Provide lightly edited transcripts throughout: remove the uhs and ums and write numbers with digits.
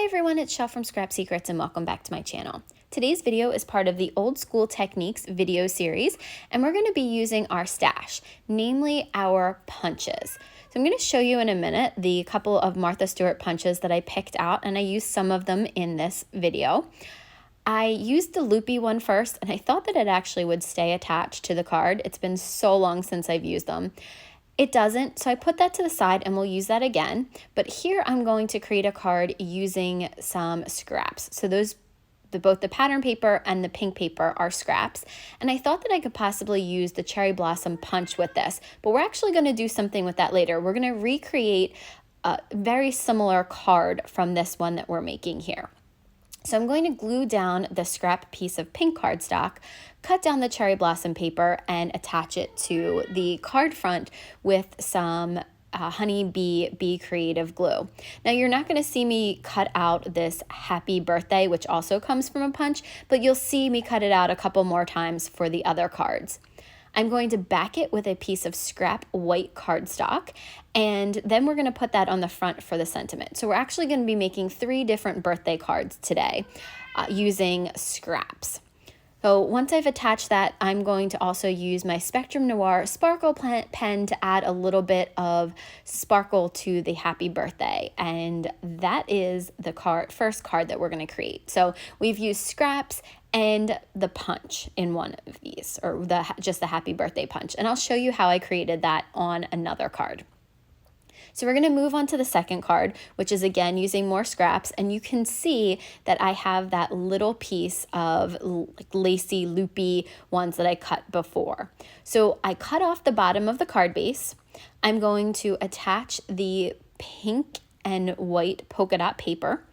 everyone, it's Shell from Scrap Secrets and welcome back to my channel. Today's video is part of the Old School Techniques video series, and we're going to be using our stash, namely our punches. So I'm going to show you in a minute the couple of Martha Stewart punches that I picked out, and I used some of them in this video. I used the loopy one first, and I thought that it actually would stay attached to the card. It's been so long since I've used them. It doesn't, so I put that to the side and we'll use that again. But here I'm going to create a card using some scraps. So both the pattern paper and the pink paper are scraps. And I thought that I could possibly use the cherry blossom punch with this, but we're actually going to do something with that later. We're going to recreate a very similar card from this one that we're making here. So I'm going to glue down the scrap piece of pink cardstock, cut down the cherry blossom paper, and attach it to the card front with some Honey Bee Creative glue. Now you're not going to see me cut out this happy birthday, which also comes from a punch, but you'll see me cut it out a couple more times for the other cards. I'm going to back it with a piece of scrap white cardstock, and then we're going to put that on the front for the sentiment. So we're actually going to be making 3 different birthday cards today using scraps. So once I've attached that, I'm going to also use my Spectrum Noir sparkle pen to add a little bit of sparkle to the happy birthday. And that is the first card that we're going to create. So we've used scraps and the punch in one of these, or just the happy birthday punch. And I'll show you how I created that on another card. So we're going to move on to the second card, which is again using more scraps, and you can see that I have that little piece of lacy, loopy ones that I cut before. So I cut off the bottom of the card base. I'm going to attach the pink and white polka dot paper.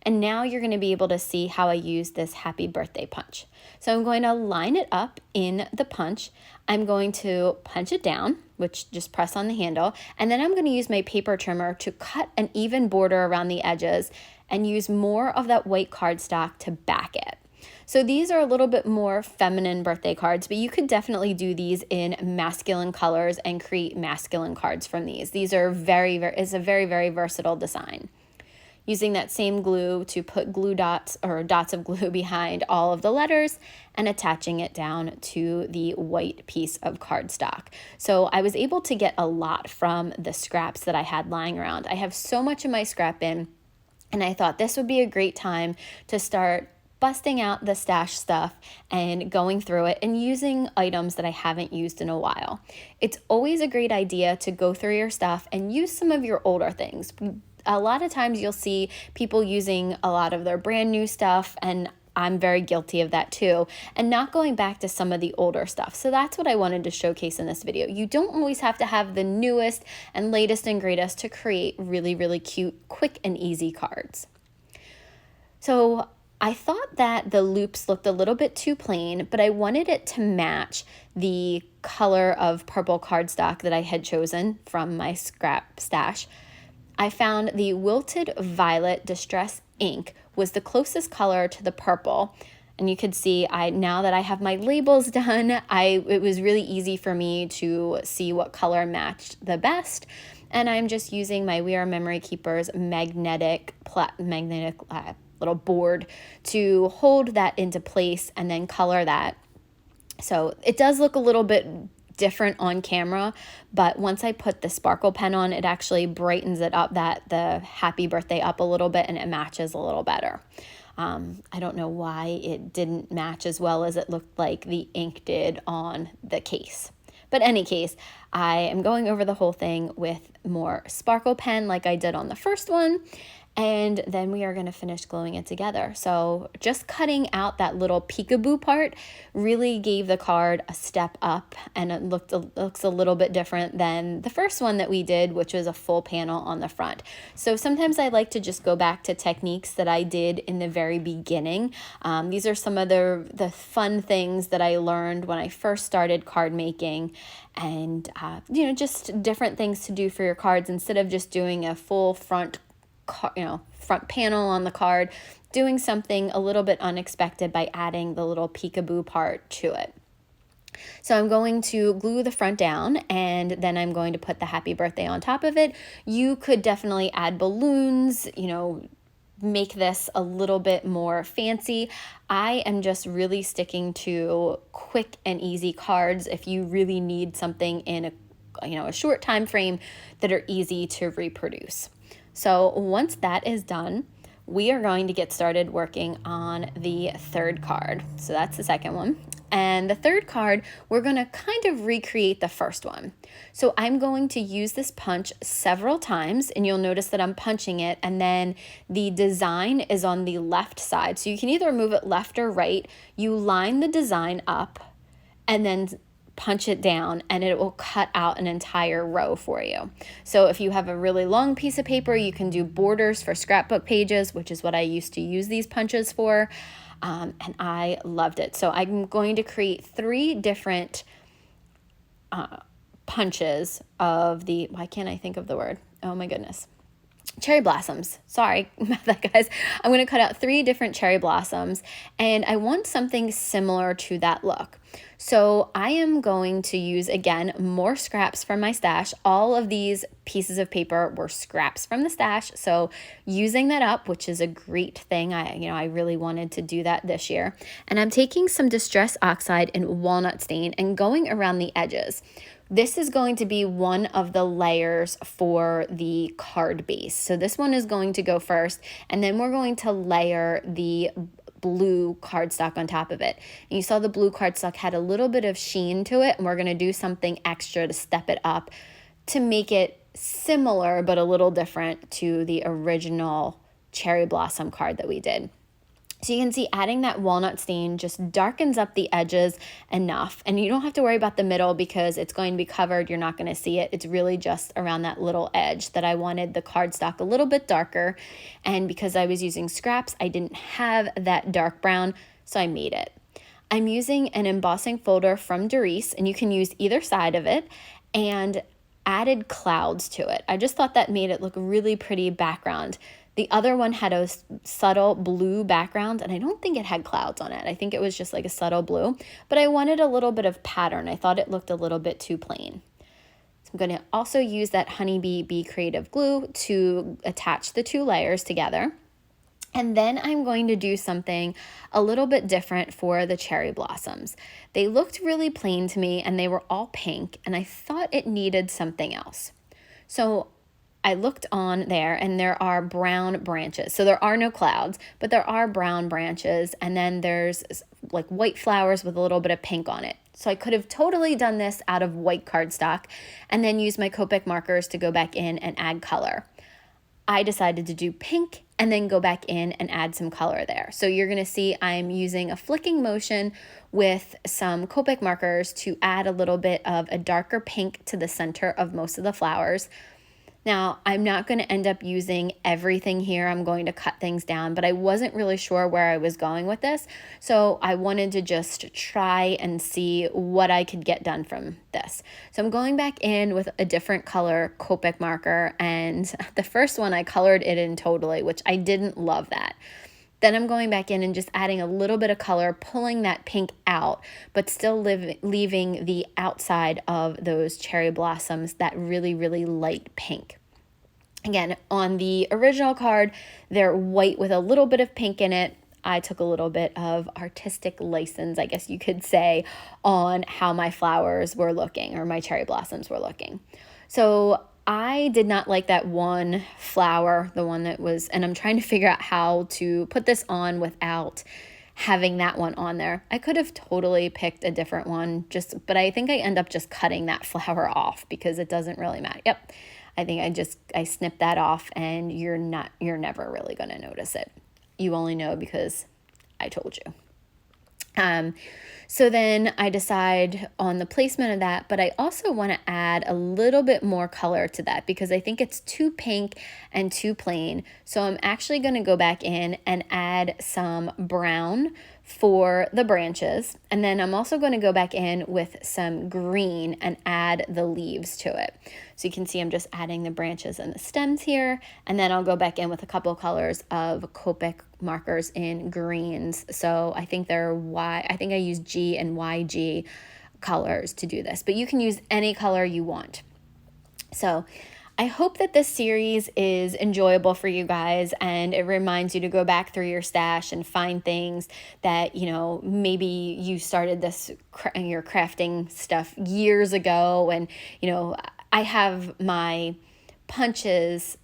And now you're going to be able to see how I use this happy birthday punch. So I'm going to line it up in the punch. I'm going to punch it down, which just press on the handle. And then I'm going to use my paper trimmer to cut an even border around the edges and use more of that white cardstock to back it. So these are a little bit more feminine birthday cards, but you could definitely do these in masculine colors and create masculine cards from these. These are it's a very, very versatile design. Using that same glue to put glue dots or dots of glue behind all of the letters and attaching it down to the white piece of cardstock. So I was able to get a lot from the scraps that I had lying around. I have so much in my scrap bin, and I thought this would be a great time to start busting out the stash stuff and going through it and using items that I haven't used in a while. It's always a great idea to go through your stuff and use some of your older things. A lot of times you'll see people using a lot of their brand new stuff, and I'm very guilty of that too, and not going back to some of the older stuff. So that's what I wanted to showcase in this video. You don't always have to have the newest and latest and greatest to create really, really cute, quick and easy cards. So I thought that the loops looked a little bit too plain, but I wanted it to match the color of purple cardstock that I had chosen from my scrap stash. I found the Wilted Violet Distress ink was the closest color to the purple. And you could see now that I have my labels done, it was really easy for me to see what color matched the best. And I'm just using my We Are Memory Keepers magnetic little board to hold that into place and then color that. So it does look a little bit different on camera, but once I put the sparkle pen on, it actually brightens it up, the happy birthday up a little bit, and it matches a little better. I don't know why it didn't match as well as it looked like the ink did on the case. But any case, I am going over the whole thing with more sparkle pen like I did on the first one. And then we are going to finish gluing it together. So just cutting out that little peekaboo part really gave the card a step up, and it looks a little bit different than the first one that we did, which was a full panel on the front. So sometimes I like to just go back to techniques that I did in the very beginning. These are some of the fun things that I learned when I first started card making, and just different things to do for your cards instead of just doing a full front panel on the card, doing something a little bit unexpected by adding the little peekaboo part to it. So I'm going to glue the front down, and then I'm going to put the happy birthday on top of it. You could definitely add balloons, make this a little bit more fancy, I am just really sticking to quick and easy cards if you really need something in a short time frame that are easy to reproduce. So once that is done, we are going to get started working on the third card. So that's the second one. And the third card, we're going to kind of recreate the first one. So I'm going to use this punch several times, and you'll notice that I'm punching it, and then the design is on the left side. So you can either move it left or right. You line the design up and then punch it down, and it will cut out an entire row for you. So if you have a really long piece of paper, you can do borders for scrapbook pages, which is what I used to use these punches for. And I loved it. So I'm going to create 3 different punches of the, why can't I think of the word? Oh my goodness. Cherry blossoms. Sorry about that, guys. I'm going to cut out 3 different cherry blossoms, and I want something similar to that look. So I am going to use, again, more scraps from my stash. All of these pieces of paper were scraps from the stash, so using that up, which is a great thing. I really wanted to do that this year. And I'm taking some Distress Oxide and Walnut Stain and going around the edges. This is going to be one of the layers for the card base. So this one is going to go first, and then we're going to layer the blue cardstock on top of it. And you saw the blue cardstock had a little bit of sheen to it, and we're going to do something extra to step it up to make it similar but a little different to the original cherry blossom card that we did. So you can see adding that walnut stain just darkens up the edges enough. And you don't have to worry about the middle because it's going to be covered. You're not going to see it. It's really just around that little edge that I wanted the cardstock a little bit darker. And because I was using scraps, I didn't have that dark brown, so I made it. I'm using an embossing folder from Darice, and you can use either side of it, and added clouds to it. I just thought that made it look really pretty background. The other one had a subtle blue background, and I don't think it had clouds on it. I think it was just like a subtle blue, but I wanted a little bit of pattern. I thought it looked a little bit too plain. So I'm going to also use that Honeybee Bee Creative Glue to attach the 2 layers together. And then I'm going to do something a little bit different for the cherry blossoms. They looked really plain to me, and they were all pink, and I thought it needed something else. So I looked on there, and there are brown branches. So there are no clouds, but there are brown branches, and then there's like white flowers with a little bit of pink on it. So I could have totally done this out of white cardstock and then use my Copic markers to go back in and add color. I decided to do pink and then go back in and add some color there. So you're going to see I'm using a flicking motion with some Copic markers to add a little bit of a darker pink to the center of most of the flowers. Now, I'm not going to end up using everything here. I'm going to cut things down, but I wasn't really sure where I was going with this. So I wanted to just try and see what I could get done from this. So I'm going back in with a different color Copic marker, and the first one I colored it in totally, which I didn't love that. Then I'm going back in and just adding a little bit of color, pulling that pink out, but still leaving the outside of those cherry blossoms that really, really light pink. Again, on the original card, they're white with a little bit of pink in it. I took a little bit of artistic license, I guess you could say, on how my flowers were looking, or my cherry blossoms were looking. So I did not like that one flower, the one that was, and I'm trying to figure out how to put this on without having that one on there. I could have totally picked a different one, but I think I end up just cutting that flower off because it doesn't really matter. Yep. I think I snipped that off, and you're never really going to notice it. You only know because I told you. So then I decide on the placement of that, but I also want to add a little bit more color to that because I think it's too pink and too plain. So I'm actually going to go back in and add some brown for the branches. And then I'm also going to go back in with some green and add the leaves to it. So you can see I'm just adding the branches and the stems here. And then I'll go back in with a couple colors of Copic markers in greens. So I think I use G and YG colors to do this, but you can use any color you want. So I hope that this series is enjoyable for you guys and it reminds you to go back through your stash and find things that, maybe you started your crafting stuff years ago. And, I have my punches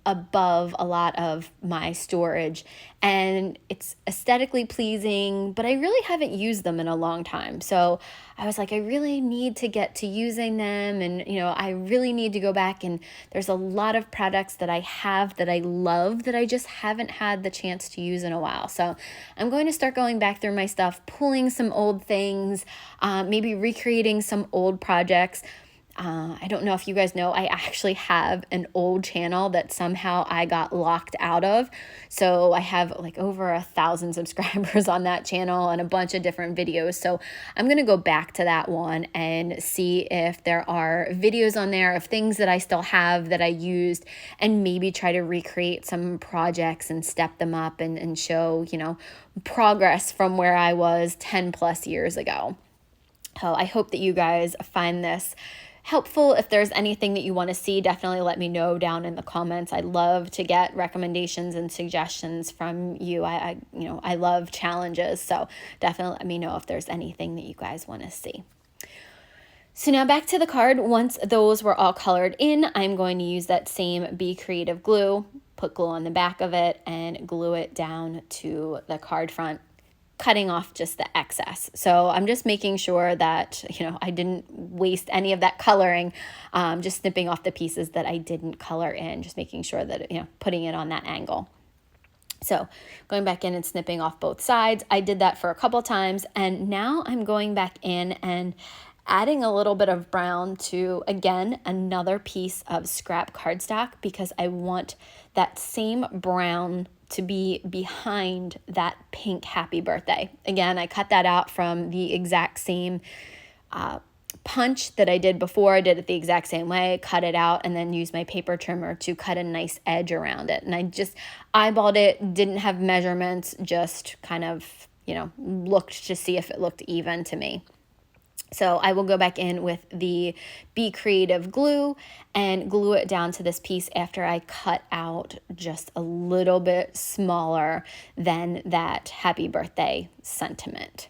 above a lot of my storage and it's aesthetically pleasing, but I really haven't used them in a long time. So I was like, I really need to get to using them, and I really need to go back, and there's a lot of products that I have that I love that I just haven't had the chance to use in a while. So I'm going to start going back through my stuff, pulling some old things, maybe recreating some old projects. I don't know if you guys know, I actually have an old channel that somehow I got locked out of. So I have like over 1,000 subscribers on that channel and a bunch of different videos. So I'm going to go back to that one and see if there are videos on there of things that I still have that I used, and maybe try to recreate some projects and step them up and show, progress from where I was 10 plus years ago. So I hope that you guys find this helpful. If there's anything that you want to see, definitely let me know down in the comments. I love to get recommendations and suggestions from you. I love challenges, so definitely let me know if there's anything that you guys want to see. So now back to the card. Once those were all colored in, I'm going to use that same Be Creative glue, put glue on the back of it, and glue it down to the card front, cutting off just the excess. So I'm just making sure that, I didn't waste any of that coloring, just snipping off the pieces that I didn't color in, just making sure that, putting it on that angle. So going back in and snipping off both sides. I did that for a couple times, and now I'm going back in and adding a little bit of brown to, again, another piece of scrap cardstock, because I want that same brown to be behind that pink happy birthday. Again, I cut that out from the exact same punch that I did before. I did it the exact same way, cut it out, and then used my paper trimmer to cut a nice edge around it. And I just eyeballed it, didn't have measurements, just kind of, looked to see if it looked even to me. So I will go back in with the Be Creative glue and glue it down to this piece after I cut out just a little bit smaller than that happy birthday sentiment.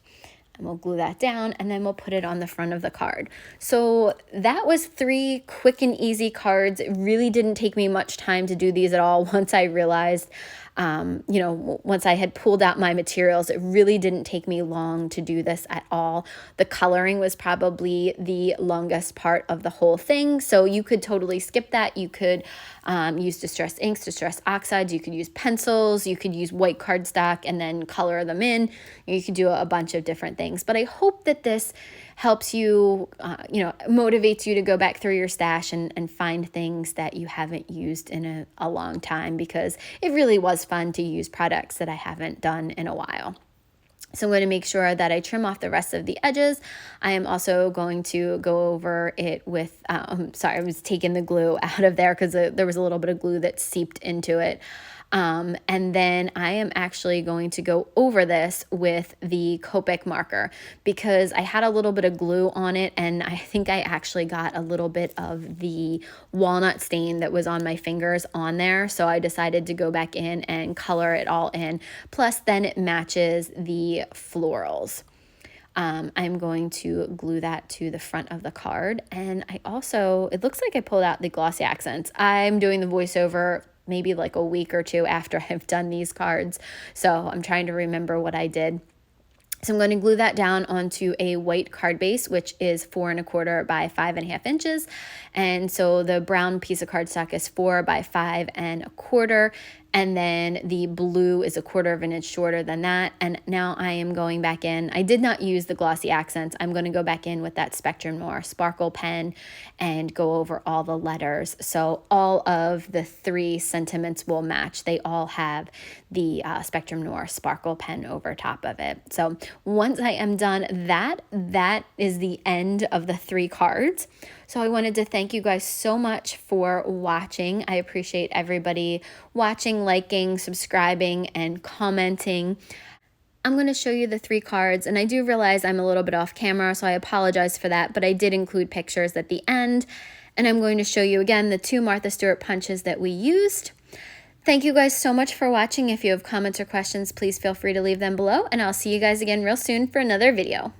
And we'll glue that down, and then we'll put it on the front of the card. So that was 3 quick and easy cards. It really didn't take me much time to do these at all once I realized once I had pulled out my materials. It really didn't take me long to do this at all. The coloring was probably the longest part of the whole thing, so you could totally skip that. You could use distress inks, distress oxides, you could use pencils, you could use white cardstock and then color them in. You could do a bunch of different things, but I hope that this helps you, motivates you to go back through your stash and find things that you haven't used in a long time, because it really was fun to use products that I haven't done in a while. So I'm going to make sure that I trim off the rest of the edges. I am also going to go over it with, I was taking the glue out of there because there was a little bit of glue that seeped into it. And then I am actually going to go over this with the Copic marker, because I had a little bit of glue on it, and I think I actually got a little bit of the walnut stain that was on my fingers on there. So I decided to go back in and color it all in. Plus then it matches the florals. I'm going to glue that to the front of the card. And it looks like I pulled out the glossy accents. I'm doing the voiceover maybe like a week or 2 after I've done these cards, so I'm trying to remember what I did. So I'm going to glue that down onto a white card base, which is 4 1/4 by 5 1/2 inches. And so the brown piece of cardstock is 4 by 5 1/4. And then the blue is 1/4 inch shorter than that. And now I am going back in. I did not use the glossy accents. I'm going to go back in with that Spectrum Noir sparkle pen and go over all the letters. So all of the 3 sentiments will match. They all have the Spectrum Noir sparkle pen over top of it. So once I am done that is the end of the 3 cards. So I wanted to thank you guys so much for watching. I appreciate everybody watching, liking, subscribing, and commenting. I'm going to show you the 3 cards, and I do realize I'm a little bit off camera, so I apologize for that, but I did include pictures at the end. And I'm going to show you again the 2 Martha Stewart punches that we used. Thank you guys so much for watching. If you have comments or questions, please feel free to leave them below, and I'll see you guys again real soon for another video.